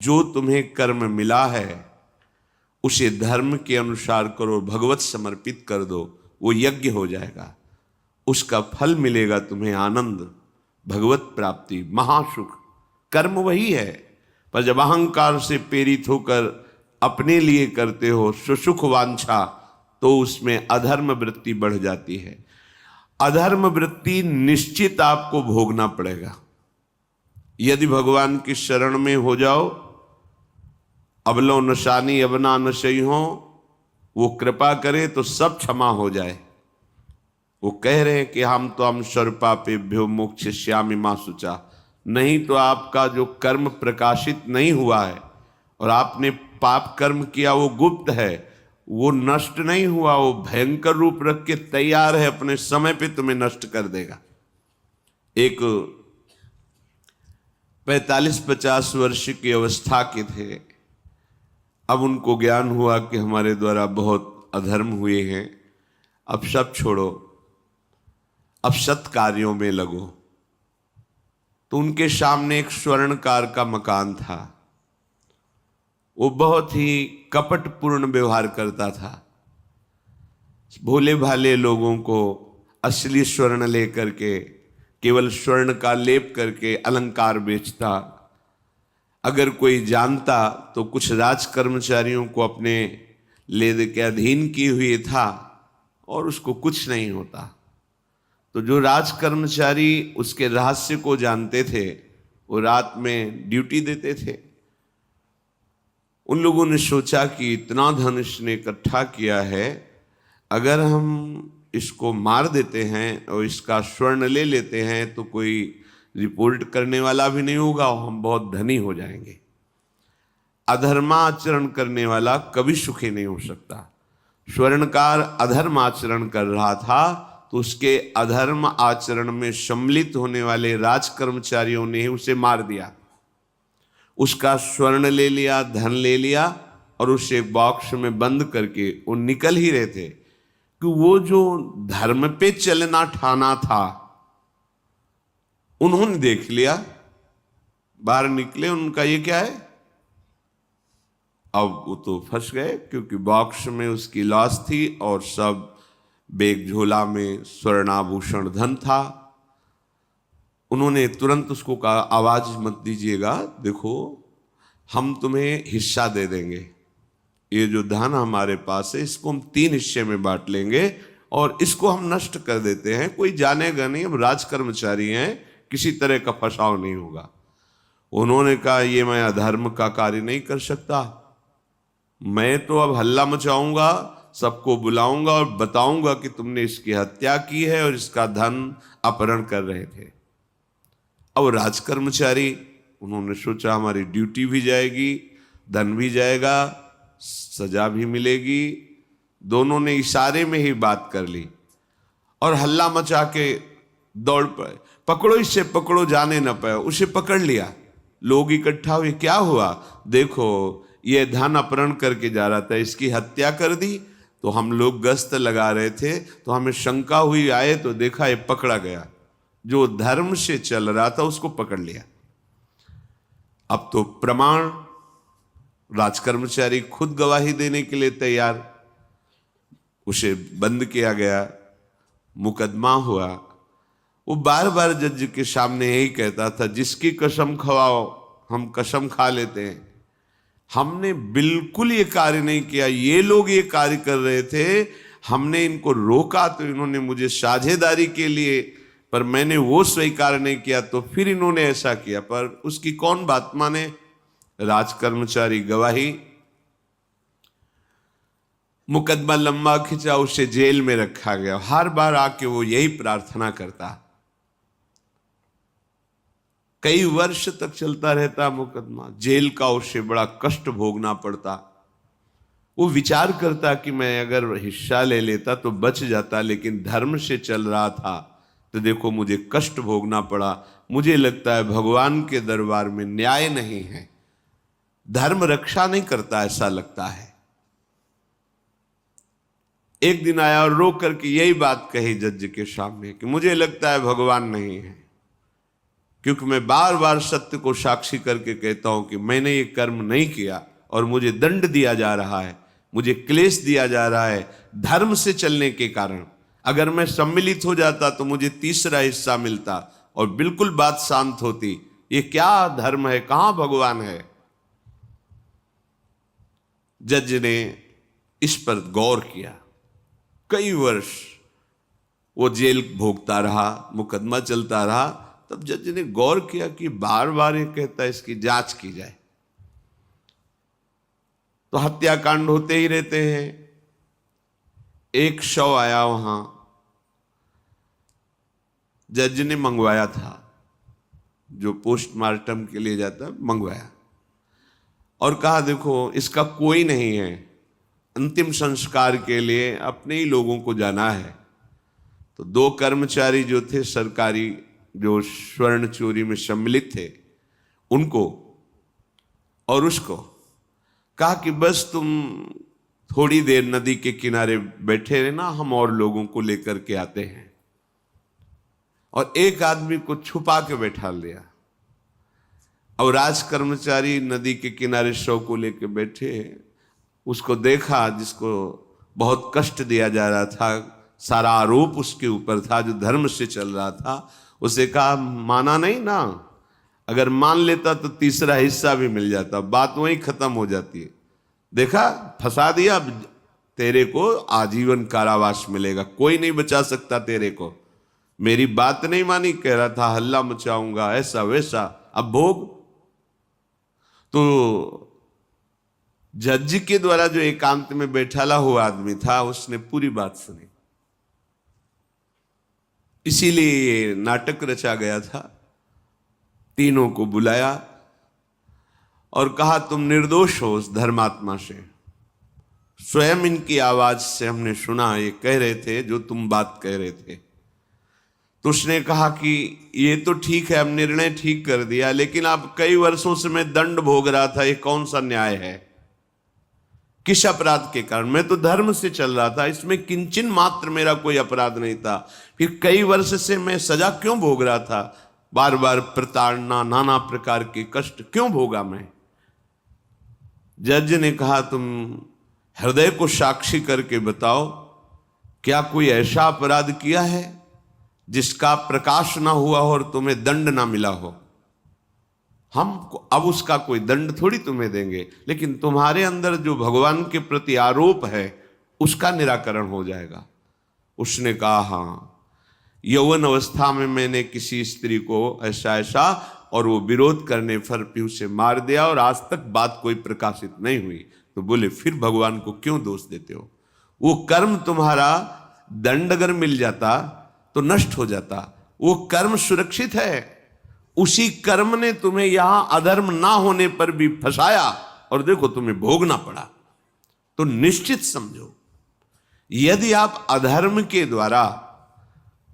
जो तुम्हें कर्म मिला है उसे धर्म के अनुसार करो, भगवत समर्पित कर दो, वो यज्ञ हो जाएगा। उसका फल मिलेगा तुम्हें आनंद, भगवत प्राप्ति, महासुख। कर्म वही है, पर जब अहंकार से प्रेरित होकर अपने लिए करते हो सुसुख वांछा, तो उसमें अधर्म वृत्ति बढ़ जाती है। अधर्म वृत्ति निश्चित आपको भोगना पड़ेगा। यदि भगवान की शरण में हो जाओ, अबलो नशानी अबना नशई हो, वो कृपा करे तो सब क्षमा हो जाए। वो कह रहे हैं कि हम तो हम सर्वपापेभ्यो मोक्षयिष्यामि मा शुचा। नहीं तो आपका जो कर्म प्रकाशित नहीं हुआ है और आपने पाप कर्म किया वो गुप्त है, वो नष्ट नहीं हुआ, वो भयंकर रूप रख के तैयार है, अपने समय पे तुम्हें नष्ट कर देगा। एक 45-50 वर्ष की अवस्था के थे, अब उनको ज्ञान हुआ कि हमारे द्वारा बहुत अधर्म हुए हैं, अब सब छोड़ो, अब सत् कार्यों में लगो। तो उनके सामने एक स्वर्णकार का मकान था। वो बहुत ही कपटपूर्ण व्यवहार करता था, भोले भाले लोगों को असली स्वर्ण लेकर के केवल स्वर्ण का लेप करके अलंकार बेचता। अगर कोई जानता तो कुछ राज कर्मचारियों को अपने ले दे के अधीन किए हुए था और उसको कुछ नहीं होता। तो जो राज कर्मचारी उसके रहस्य को जानते थे वो रात में ड्यूटी देते थे। उन लोगों ने सोचा कि इतना धन इसने इकट्ठा किया है, अगर हम इसको मार देते हैं और इसका स्वर्ण ले लेते हैं तो कोई रिपोर्ट करने वाला भी नहीं होगा और हम बहुत धनी हो जाएंगे। अधर्माचरण करने वाला कभी सुखी नहीं हो सकता। स्वर्णकार अधर्म आचरण कर रहा था तो उसके अधर्म आचरण में सम्मिलित होने वाले राज कर्मचारियों ने उसे मार दिया। उसका स्वर्ण ले लिया, धन ले लिया और उसे एक बॉक्स में बंद करके वो निकल ही रहे थे कि वो जो धर्म पे चलना ठाना था उन्होंने देख लिया। बाहर निकले, उनका ये क्या है, अब वो तो फंस गए क्योंकि बॉक्स में उसकी लाश थी और सब बैग झोला में स्वर्णाभूषण धन था। उन्होंने तुरंत उसको कहा, आवाज मत दीजिएगा, देखो हम तुम्हें हिस्सा दे देंगे, ये जो धन हमारे पास है इसको हम 3 हिस्से में बांट लेंगे और इसको हम नष्ट कर देते हैं, कोई जानेगा नहीं, हम राज कर्मचारी हैं, किसी तरह का फसाव नहीं होगा। उन्होंने कहा, ये मैं अधर्म का कार्य नहीं कर सकता, मैं तो अब हल्ला मचाऊंगा, सबको बुलाऊंगा और बताऊंगा कि तुमने इसकी हत्या की है और इसका धन अपहरण कर रहे थे। अब राज कर्मचारी, उन्होंने सोचा हमारी ड्यूटी भी जाएगी, धन भी जाएगा, सजा भी मिलेगी। दोनों ने इशारे में ही बात कर ली और हल्ला मचा के दौड़ पड़े, पकड़ो इसे, पकड़ो, जाने न पाए। उसे पकड़ लिया, लोग इकट्ठा हुए, क्या हुआ, देखो ये धन अपहरण करके जा रहा था, इसकी हत्या कर दी। तो हम लोग गश्त लगा रहे थे तो हमें शंका हुई, आए तो देखा ये पकड़ा गया, जो धर्म से चल रहा था उसको पकड़ लिया। अब तो प्रमाण, राजकर्मचारी खुद गवाही देने के लिए तैयार, उसे बंद किया गया, मुकदमा हुआ। वो बार बार जज के सामने यही कहता था, जिसकी कसम खवाओ हम कसम खा लेते हैं, हमने बिल्कुल ये कार्य नहीं किया, ये लोग ये कार्य कर रहे थे, हमने इनको रोका तो इन्होंने मुझे साझेदारी के लिए, पर मैंने वो स्वीकार नहीं किया तो फिर इन्होंने ऐसा किया। पर उसकी कौन बात माने, राज कर्मचारी गवाही। मुकदमा लंबा खिंचा, उसे जेल में रखा गया। हर बार आके वो यही प्रार्थना करता, कई वर्ष तक चलता रहता मुकदमा, जेल का उसे बड़ा कष्ट भोगना पड़ता। वो विचार करता कि मैं अगर हिस्सा ले लेता तो बच जाता, लेकिन धर्म से चल रहा था तो देखो मुझे कष्ट भोगना पड़ा। मुझे लगता है भगवान के दरबार में न्याय नहीं है, धर्म रक्षा नहीं करता, ऐसा लगता है। एक दिन आया और रो करके यही बात कही जज के सामने कि मुझे लगता है भगवान नहीं है। क्योंकि मैं बार बार सत्य को साक्षी करके कहता हूं कि मैंने ये कर्म नहीं किया और मुझे दंड दिया जा रहा है, मुझे क्लेश दिया जा रहा है धर्म से चलने के कारण। अगर मैं सम्मिलित हो जाता तो मुझे तीसरा हिस्सा मिलता और बिल्कुल बात शांत होती। ये क्या धर्म है, कहां भगवान है? जज ने इस पर गौर किया। कई वर्ष वो जेल भोगता रहा, मुकदमा चलता रहा। तब जज ने गौर किया कि बार बार ये कहता है इसकी जांच की जाए, तो हत्याकांड होते ही रहते हैं। एक शव आया वहां, जज ने मंगवाया था, जो पोस्टमार्टम के लिए जाता मंगवाया और कहा देखो इसका कोई नहीं है, अंतिम संस्कार के लिए अपने ही लोगों को जाना है। तो 2 कर्मचारी जो थे सरकारी, जो स्वर्ण चोरी में सम्मिलित थे, उनको और उसको कहा कि बस तुम थोड़ी देर नदी के किनारे बैठे रहना, हम और लोगों को लेकर के आते हैं। और एक आदमी को छुपा के बैठा लिया और राज कर्मचारी नदी के किनारे शव को लेकर बैठे। उसको देखा जिसको बहुत कष्ट दिया जा रहा था, सारा आरोप उसके ऊपर था, जो धर्म से चल रहा था। उसे कहा माना नहीं ना, अगर मान लेता तो तीसरा हिस्सा भी मिल जाता, बात वहीं खत्म हो जाती है। देखा, फंसा दिया, तेरे को आजीवन कारावास मिलेगा, कोई नहीं बचा सकता तेरे को। मेरी बात नहीं मानी, कह रहा था हल्ला मचाऊंगा, ऐसा वैसा, अब भोग। तो जज के द्वारा जो एकांत में बैठाला हुआ आदमी था, उसने पूरी बात सुनी। इसीलिए ये नाटक रचा गया था। तीनों को बुलाया और कहा तुम निर्दोष हो उस धर्मात्मा से। स्वयं इनकी आवाज से हमने सुना, ये कह रहे थे जो तुम बात कह रहे थे। तो उसने कहा कि ये तो ठीक है, अब निर्णय ठीक कर दिया, लेकिन अब कई वर्षों से मैं दंड भोग रहा था, ये कौन सा न्याय है? किस अपराध के कारण? मैं तो धर्म से चल रहा था, इसमें किंचन मात्र मेरा कोई अपराध नहीं था। फिर कई वर्ष से मैं सजा क्यों भोग रहा था? बार बार प्रताड़ना, नाना प्रकार के कष्ट क्यों भोगा मैं? जज ने कहा तुम हृदय को साक्षी करके बताओ, क्या कोई ऐसा अपराध किया है जिसका प्रकाश ना हुआ हो और तुम्हें दंड ना मिला हो? हम अब उसका कोई दंड थोड़ी तुम्हें देंगे, लेकिन तुम्हारे अंदर जो भगवान के प्रति आरोप है उसका निराकरण हो जाएगा। उसने कहा हाँ, यौवन अवस्था में मैंने किसी स्त्री को ऐसा ऐसा, और वो विरोध करने पर भी उसे मार दिया और आज तक बात कोई प्रकाशित नहीं हुई। तो बोले फिर भगवान को क्यों दोष देते हो? वो कर्म तुम्हारा दंड अगर मिल जाता तो नष्ट हो जाता, वो कर्म सुरक्षित है। उसी कर्म ने तुम्हें यहां अधर्म ना होने पर भी फंसाया और देखो तुम्हें भोगना पड़ा। तो निश्चित समझो, यदि आप अधर्म के द्वारा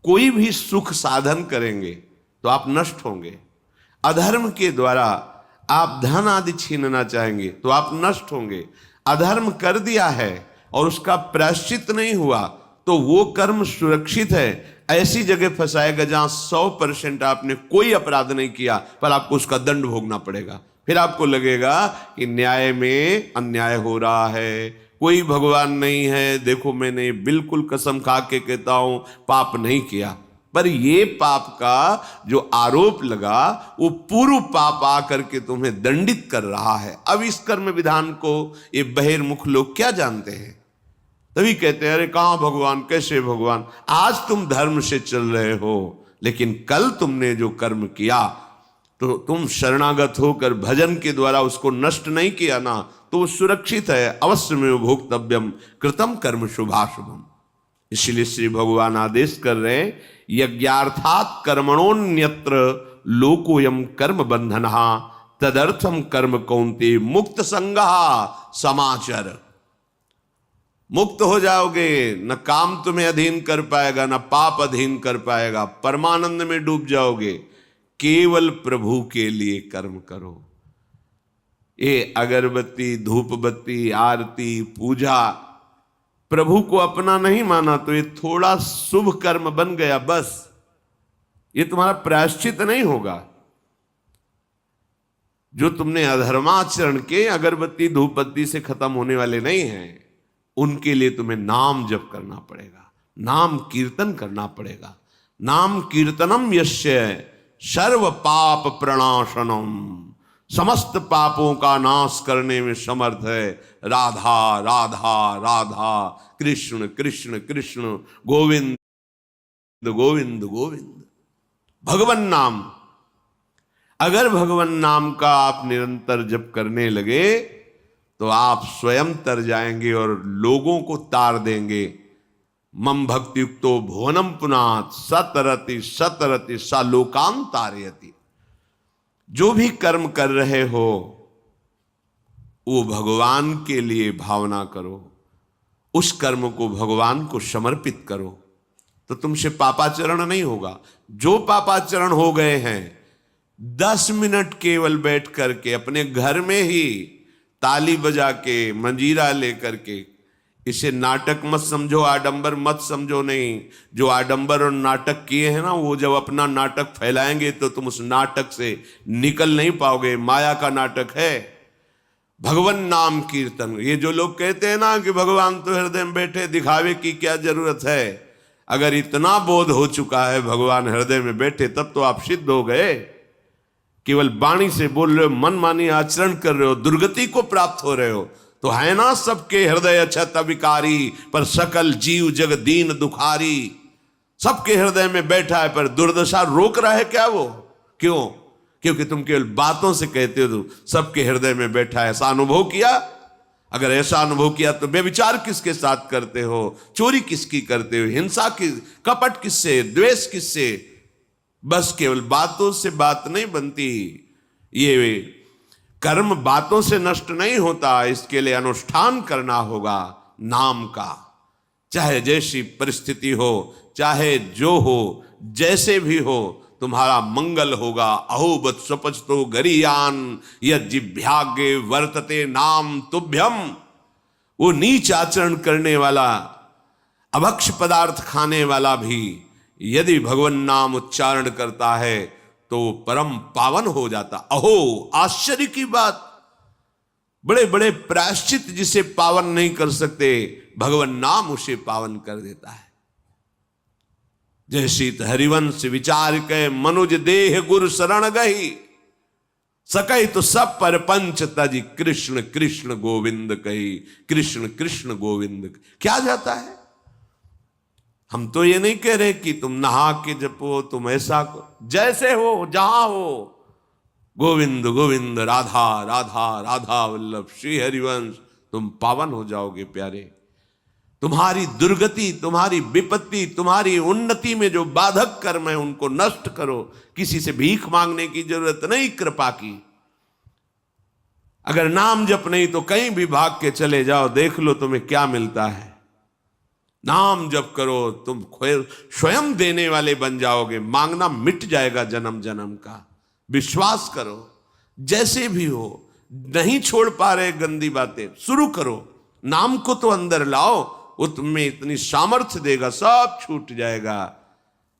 कोई भी सुख साधन करेंगे तो आप नष्ट होंगे। अधर्म के द्वारा आप धन आदि छीनना चाहेंगे तो आप नष्ट होंगे। अधर्म कर दिया है और उसका प्रायश्चित नहीं हुआ तो वो कर्म सुरक्षित है। ऐसी जगह फंसाएगा जहां 100% आपने कोई अपराध नहीं किया पर आपको उसका दंड भोगना पड़ेगा। फिर आपको लगेगा कि न्याय में अन्याय हो रहा है, कोई भगवान नहीं है। देखो मैंने बिल्कुल कसम खा के कहता हूं पाप नहीं किया, पर ये पाप का जो आरोप लगा वो पूर्व पाप आकर के तुम्हें दंडित कर रहा है। अब इस कर्म विधान को ये बहिर्मुख लोग क्या जानते हैं? तभी कहते हैं अरे कहां भगवान, कैसे भगवान? आज तुम धर्म से चल रहे हो, लेकिन कल तुमने जो कर्म किया तो तुम शरणागत होकर भजन के द्वारा उसको नष्ट नहीं किया ना, तो वो सुरक्षित है। अवश्य में भोक्तव्यम कृतम कर्म शुभाशुभम। इसलिए श्री भगवान आदेश कर रहे हैं यज्ञार्थात कर्मणोन्यत्र लोकोयम कर्म बंधनहा तदर्थम कर्म कौन्ते मुक्त संगहा समाचर। मुक्त हो जाओगे, न काम तुम्हें अधीन कर पाएगा, न पाप अधीन कर पाएगा, परमानंद में डूब जाओगे। केवल प्रभु के लिए कर्म करो। ये अगरबत्ती, धूप बत्ती, आरती, पूजा प्रभु को अपना नहीं माना तो ये थोड़ा शुभ कर्म बन गया, बस ये तुम्हारा प्रायश्चित नहीं होगा। जो तुमने अधर्माचरण के अगरबत्ती धूपबत्ती से खत्म होने वाले नहीं हैं, उनके लिए तुम्हें नाम जप करना पड़ेगा, नाम कीर्तन करना पड़ेगा। नाम कीर्तनम यस्य सर्व पाप प्रणाशनम, समस्त पापों का नाश करने में समर्थ है। राधा राधा राधा, कृष्ण कृष्ण कृष्ण, गोविंद गोविंद गोविंद। भगवन नाम, अगर भगवन नाम का आप निरंतर जप करने लगे तो आप स्वयं तर जाएंगे और लोगों को तार देंगे। मम भक्ति युक्तो भुवनम पुनात सतरति सतरति सा लोकान तारयति। जो भी कर्म कर रहे हो वो भगवान के लिए भावना करो, उस कर्म को भगवान को समर्पित करो, तो तुमसे पापाचरण नहीं होगा। जो पापाचरण हो गए हैं 10 मिनट केवल बैठ करके अपने घर में ही ताली बजा के मंजीरा लेकर के, इसे नाटक मत समझो, आडंबर मत समझो। नहीं, जो आडंबर और नाटक किए हैं ना, वो जब अपना नाटक फैलाएंगे तो तुम उस नाटक से निकल नहीं पाओगे। माया का नाटक है। भगवान नाम कीर्तन, ये जो लोग कहते हैं ना कि भगवान तो हृदय में बैठे, दिखावे की क्या जरूरत है। अगर इतना बोध हो चुका है भगवान हृदय में बैठे, तब तो आप सिद्ध हो गए। केवल वाणी से बोल रहे हो, मन मानी आचरण कर रहे हो, दुर्गति को प्राप्त हो रहे हो, तो है ना सबके हृदय अछत विकारी, पर सकल जीव जग दीन दुखारी। सबके हृदय में बैठा है, पर दुर्दशा रोक रहा है क्या वो? क्यों? क्योंकि तुम केवल बातों से कहते हो तो सबके हृदय में बैठा है। ऐसा अनुभव किया? अगर ऐसा अनुभव किया तो बेविचार किसके साथ करते हो, चोरी किसकी करते हो, हिंसा की, कपट किससे, द्वेष किससे? बस केवल बातों से बात नहीं बनती। ये कर्म बातों से नष्ट नहीं होता, इसके लिए अनुष्ठान करना होगा नाम का। चाहे जैसी परिस्थिति हो, चाहे जो हो, जैसे भी हो, तुम्हारा मंगल होगा। अहोबत स्वपचतो गरीयान यज्जिभ्यागे वर्तते नाम तुभ्यम। वो नीच आचरण करने वाला, अभक्ष पदार्थ खाने वाला भी यदि भगवान नाम उच्चारण करता है तो परम पावन हो जाता। अहो, आश्चर्य की बात! बड़े बड़े प्रायश्चित जिसे पावन नहीं कर सकते, भगवान नाम उसे पावन कर देता है। जय शीत हरिवंश विचार के मनुज देह गुरु शरण गही, सकई तो सब पर पंच तजी कृष्ण कृष्ण गोविंद कही। कृष्ण कृष्ण गोविंद क्या जाता है? हम तो ये नहीं कह रहे कि तुम नहा के जपो, तुम ऐसा जैसे हो, जहां हो, गोविंद गोविंद, राधा राधा राधा वल्लभ श्री हरिवंश, तुम पावन हो जाओगे प्यारे। तुम्हारी दुर्गति, तुम्हारी विपत्ति, तुम्हारी उन्नति में जो बाधक कर्म है उनको नष्ट करो। किसी से भीख मांगने की जरूरत नहीं, कृपा की। अगर नाम जप नहीं तो कहीं भी भाग के चले जाओ, देख लो तुम्हें क्या मिलता है। नाम जप करो, तुम स्वयं देने वाले बन जाओगे। मांगना मिट जाएगा जन्म जन्म का। विश्वास करो, जैसे भी हो। नहीं छोड़ पा रहे गंदी बातें, शुरू करो। नाम को तो अंदर लाओ, वो तुम्हें इतनी सामर्थ्य देगा, सब छूट जाएगा,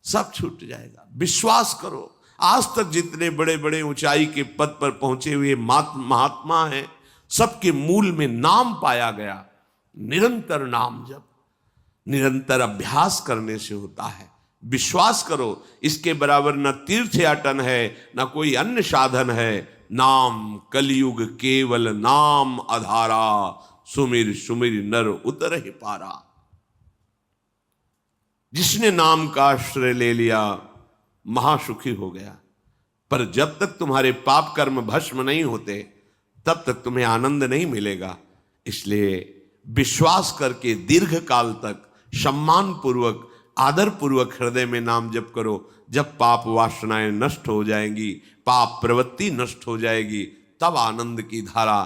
सब छूट जाएगा। विश्वास करो। आज तक जितने बड़े बड़े ऊंचाई के पद पर पहुंचे हुए महात्मा हैं, सबके मूल में नाम पाया गया। निरंतर नाम जप, निरंतर अभ्यास करने से होता है। विश्वास करो, इसके बराबर न तीर्थयाटन है, न कोई अन्य साधन है। नाम कलयुग केवल नाम आधारा, सुमिर सुमिर नर उतर ही पारा। जिसने नाम का आश्रय ले लिया महासुखी हो गया। पर जब तक तुम्हारे पाप कर्म भस्म नहीं होते, तब तक तुम्हें आनंद नहीं मिलेगा। इसलिए विश्वास करके दीर्घ काल तक सम्मान पूर्वक, आदर पूर्वक हृदय में नाम जप करो। जब पाप वासनाएं नष्ट हो जाएंगी, पाप प्रवृत्ति नष्ट हो जाएगी, तब आनंद की धारा